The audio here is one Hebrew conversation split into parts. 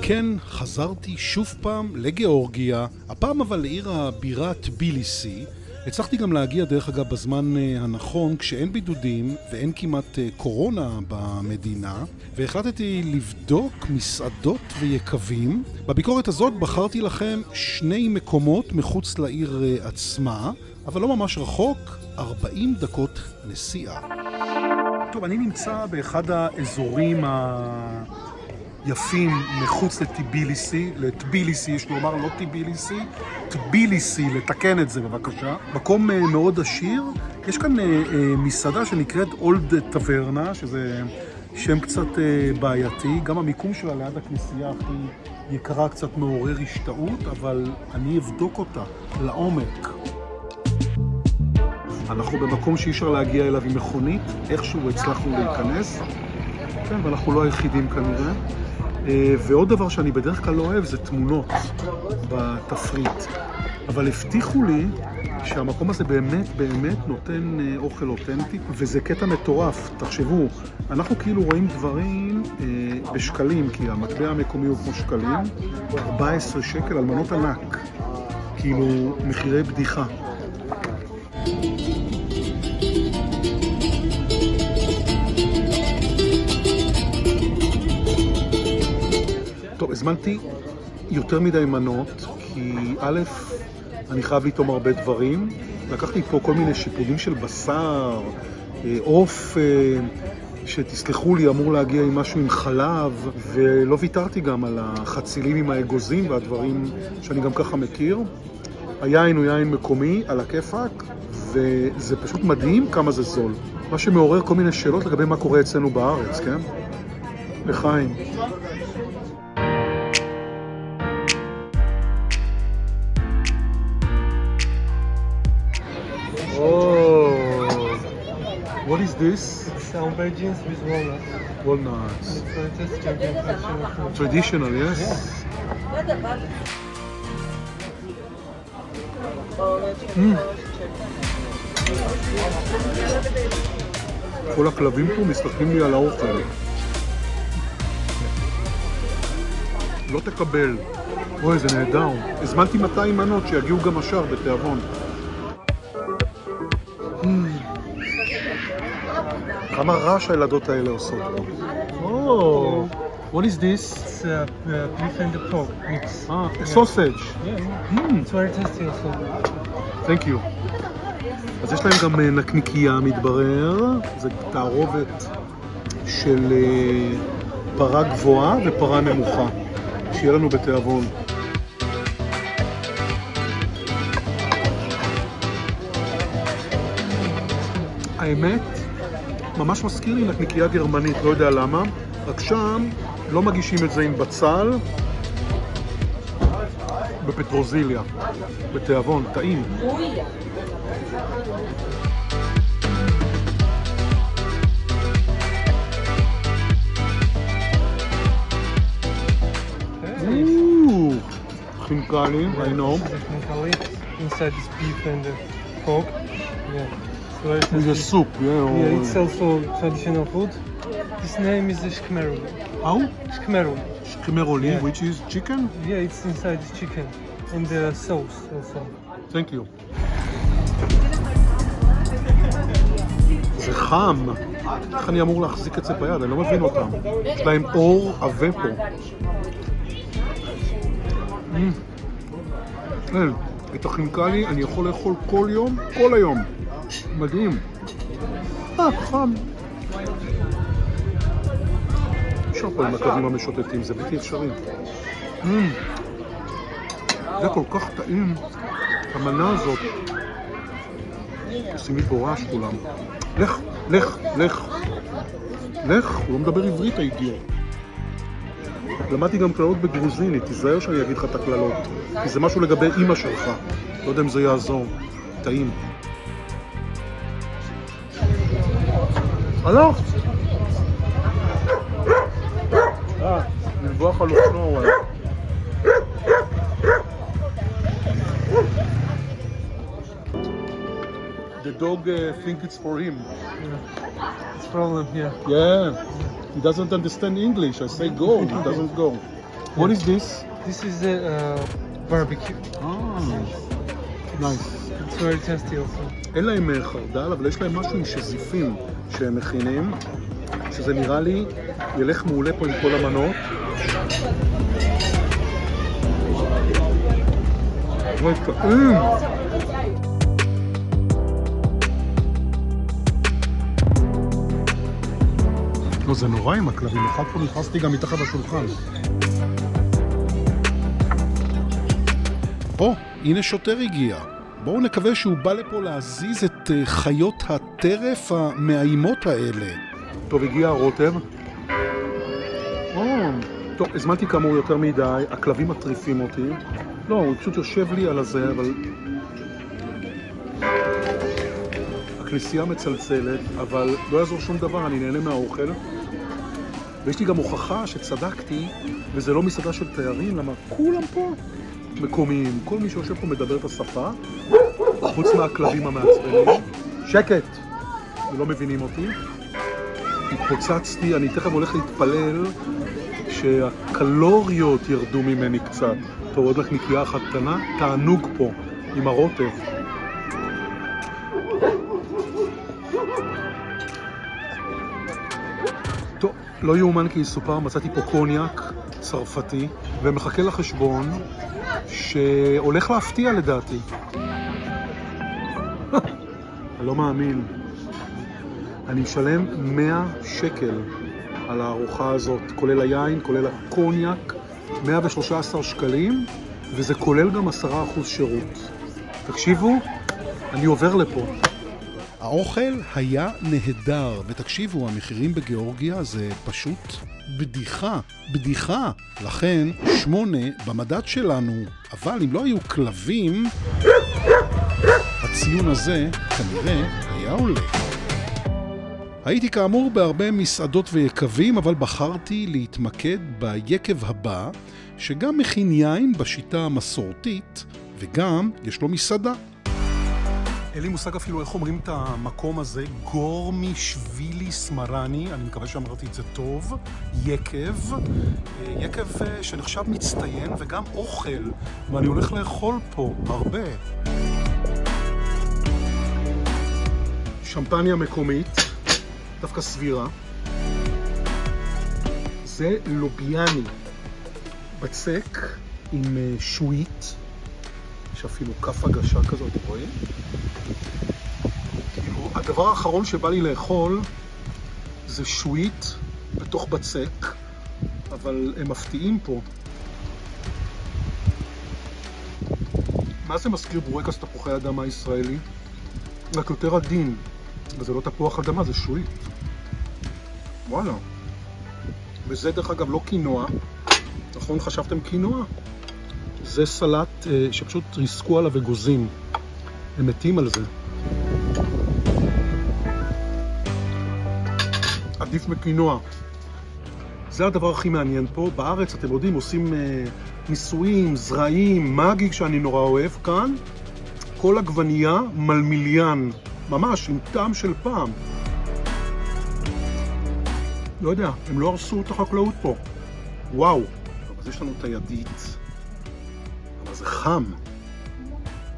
כן, חזרתי שוב פעם לגיאורגיה, הפעם אבל לעיר הבירה טביליסי. הצלחתי גם להגיע דרך אגב בזמן הנכון, כשאין בידודים ואין כמעט קורונה במדינה, והחלטתי לבדוק מסעדות ויקבים. בביקורת הזאת בחרתי לכם 2 מקומות מחוץ לעיר עצמה, אבל לא ממש רחוק, 40 דקות נסיעה. טוב, אני נמצא באחד האזורים יפים מחוץ לטביליסי, יש לומר לא טיביליסי, טביליסי, לתקן את זה בבקשה. מקום מאוד עשיר, יש כאן מסעדה שנקראת אולד טברנה, שזה שם קצת בעייתי, גם המיקום שלה ליד הכנסייה הכי יקרה קצת מעורר השתאות, אבל אני אבדוק אותה לעומק. אנחנו במקום שאי אפשר להגיע אליו עם מכונית, איכשהו הצלחנו להיכנס, כן, ואנחנו לא היחידים כנראה. ועוד דבר שאני בדרך כלל לא אוהב זה תמונות בתפריט. אבל הבטיחו לי שהמקום הזה באמת נותן אוכל אותנטי, וזה קטע מטורף. תחשבו, אנחנו כאילו רואים דברים בשקלים, כי המטבע המקומי הוא כמו שקלים, 14 שקל על מנות ענק, כאילו מחירי בדיחה. טוב, הזמנתי יותר מדי מנות, כי א', אני חייב לטעום הרבה דברים. לקחתי פה כל מיני שיפודים של בשר, עוף, שתסלחו לי, אמור להגיע עם משהו עם חלב, ולא ויתרתי גם על החצילים עם האגוזים והדברים שאני גם ככה מכיר. היין הוא יין מקומי, על הכיפק, וזה פשוט מדהים כמה זה זול. מה שמעורר כל מיני שאלות לגבי מה קורה אצלנו בארץ, כן? לחיים. What is this? It's aubergines with walnuts. Walnuts. It's traditional food. Traditional, yes? כל הכלבים פה מסתכלים לי על האוכל. לא תקבל. אוי, זה נהדר. הזמנתי 200 מנות שיגיעו גם השאר בתיאבון. כמה רעש הילדות האלה עושות פה. What is this? It's beef and pork mix. A sausage. Yeah. It's very tasty also. Thank you. אז יש להם גם נקניקיה מתברר. זה תערובת של פרה גבוהה ופרה נמוכה. שיהיה לנו בתיאבון. האמת, ממש מזכיר לי נקניקיה גרמנית, לא יודע למה. רק שם לא מגישים את זה עם בצל, בפטרוזיליה, בתיאבון, טעים. Khinkali, I know. Khinkali. Inside is beef and pork. Yeah. With the soup, yeah, it's also traditional food. This name is shkmeruli. How? Shkmeruli. Shkmeruli, Yeah. which is chicken? Yeah, it's inside the chicken. And the sauce also. Thank you. זה חם. איך אני אמור להחזיק את זה ביד? אני לא מבין אותם. יש להם אור עבה פה. את החינקלי אני יכול לאכול כל יום, כל היום. מדהים. חם. אפשר פה עם הקווים המשוטטים, זה בלתי אפשרי. זה כל כך טעים. המנה הזאת. עושים לי פה רעש כולם. לך, לך, לך. לך, הוא לא מדבר עברית האידיוט. למדתי גם כללות בגרוזינית, תיזהר שאני אגיד לך את הכללות. כי זה משהו לגבי אמא שלך. לא יודע אם זה יעזור. טעים. הלוך! נלבוח על אופנוע. the dog think it's for him. Yeah. It's problem, yeah. Yeah, he doesn't understand English. I say go, he doesn't go. What is this? This is the barbecue. Ah, nice. It's very tasty also. אין להם חרדל, אבל יש להם משהו עם שזיפים שהם מכינים, שזה נראה לי ילך מעולה פה עם כל המנות. אוי, טעים! לא, זה נורא עם הכלבים, אחד פה נכנסתי גם מתחת לשולחן. או, הנה שוטר הגיע. בואו נקווה שהוא בא לפה להזיז את חיות הטרף המאיימות האלה. טוב, הגיע הרוטב. טוב, הזמנתי כאמור יותר מדי, הכלבים מטריפים אותי. לא, הוא פשוט יושב לי על הזה, אבל... הכנסייה מצלצלת, אבל לא יעזור שום דבר, אני נהנה מהאוכל. ויש לי גם הוכחה שצדקתי, וזה לא מסעדה של תיירים, למה כולם פה מקומיים. כל מי שיושב פה מדבר את השפה, חוץ מהכלבים המעצבנים. שקט! ולא מבינים אותי. התפוצצתי, אני תכף הולך להתפלל שהקלוריות ירדו ממני קצת. טוב, עוד לך נקייה אחת קטנה, תענוג פה, עם הרוטב. טוב, לא יאומן כי יסופר, מצאתי פה קוניאק צרפתי, ומחכה לחשבון שהולך להפתיע לדעתי. אני לא מאמין. אני משלם 100 שקל על הארוחה הזאת, כולל היין, כולל הקוניאק, 113 שקלים, וזה כולל גם 10% שירות. תקשיבו, אני עובר לפה. האוכל היה נהדר, ותקשיבו, המחירים בגיאורגיה זה פשוט בדיחה, בדיחה. לכן 8 במדד שלנו, אבל אם לא היו כלבים, הציון הזה כנראה היה עולה. הייתי כאמור בהרבה מסעדות ויקבים, אבל בחרתי להתמקד ביקב הבא, שגם מכין יין בשיטה המסורתית, וגם יש לו מסעדה. אין לי מושג אפילו איך אומרים את המקום הזה, גורמי שבילי סמרני, אני מקווה שאמרתי את זה טוב, יקב, יקב שנחשב מצטיין וגם אוכל, ואני הולך לאכול פה הרבה. שמפניה מקומית, דווקא סבירה. זה לוביאני, בצק עם שועית, יש אפילו כף הגשה כזאת, רואים? כאילו, הדבר האחרון שבא לי לאכול זה שועית בתוך בצק, אבל הם מפתיעים פה. מה זה מזכיר בורקס תפוחי אדמה ישראלי? רק יותר עדין, וזה לא תפוח אדמה, זה שועית. וואלה. וזה דרך אגב לא קינוע, נכון? חשבתם קינוע? זה סלט שפשוט ריסקו עליו אגוזים. הם מתים על זה. עדיף מקינוע. זה הדבר הכי מעניין פה. בארץ, אתם יודעים, עושים ניסויים, זרעים, מגי שאני נורא אוהב. כאן, כל עגבנייה מלמיליאן. ממש, עם טעם של פעם. לא יודע, הם לא הרסו את החקלאות פה. וואו. אז יש לנו את הידית. אבל זה חם.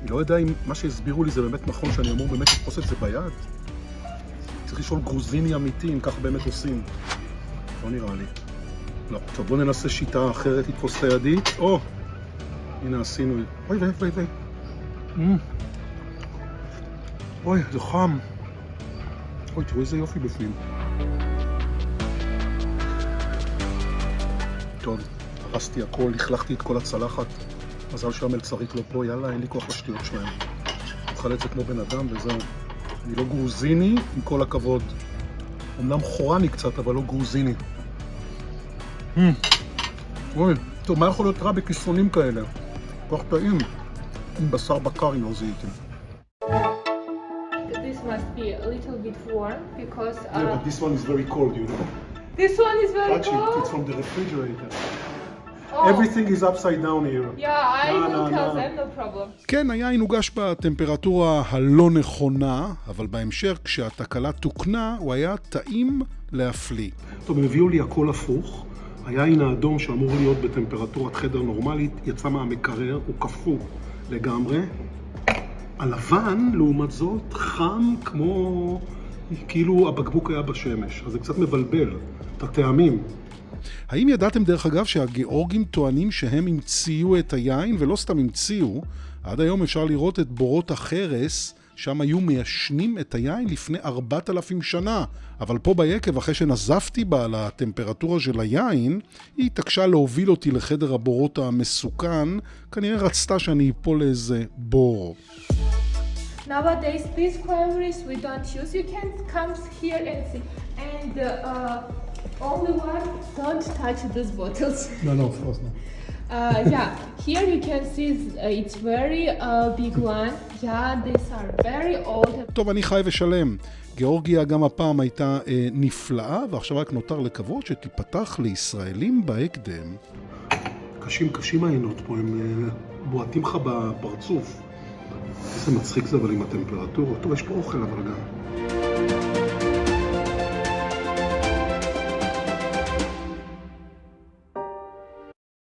אני לא יודע אם מה שהסבירו לי זה באמת נכון, שאני אמור באמת לתפוס את זה ביד. צריך לשאול גרוזיני אמיתי, אם כך באמת עושים. לא נראה לי. לא, טוב, בואו ננסה שיטה אחרת לתפוס את הידית. או, הנה עשינו. אוי, אוי. אוי, זה חם. אוי, תראו איזה יופי בפנים. טוב, הרסתי הכל, הכלכתי את כל הצלחת. מזל שהמלצרית לא פה, יאללה, אין לי כוח לשטויות שלהם. אוכל את זה כמו בן אדם וזהו. אני לא גרוזיני, עם כל הכבוד. אמנם חורני קצת, אבל לא גרוזיני. אוי, טוב, מה יכול להיות רע בכיסונים כאלה? כל כך טעים. עם בשר בקר עם רוזיתם. This must be a little bit warm because... Yeah, but this one is very cold, you know. This one is very Touch cold? it, it's from the refrigerator. Everything is upside down here. Yeah, I No, will no, tell no. them, no problem. כן, היין הוגש בטמפרטורה הלא נכונה, אבל בהמשך, כשהתקלה תוקנה, הוא היה טעים להפליא. טוב, הם הביאו לי הכל הפוך. היין האדום שאמור להיות בטמפרטורת חדר נורמלית, יצא מהמקרר, הוא קפוא לגמרי. הלבן, לעומת זאת, חם כמו כאילו הבקבוק היה בשמש. אז זה קצת מבלבל את הטעמים. האם ידעתם דרך אגב שהגיאורגים טוענים שהם המציאו את היין, ולא סתם המציאו? עד היום אפשר לראות את בורות החרס, שם היו מיישנים את היין לפני 4,000 שנה. אבל פה ביקב, אחרי שנזפתי בה על הטמפרטורה של היין, היא התעקשה להוביל אותי לחדר הבורות המסוכן, כנראה רצתה שאני אפול לאיזה בור. Nowadays, these queries we don't use. You can come here and see. And only one, don't touch these bottles. No, of course not. Yeah, here you can see it's very big one. Yeah, these are very old. טוב, אני חי ושלם. גיאורגיה גם הפעם הייתה נפלאה, ועכשיו רק נותר לקוות שתיפתח לישראלים בהקדם. קשים העינות פה, הם בועטים לך בפרצוף. איזה מצחיק זה אבל עם הטמפרטורה. טוב, יש פה אוכל אבל גם.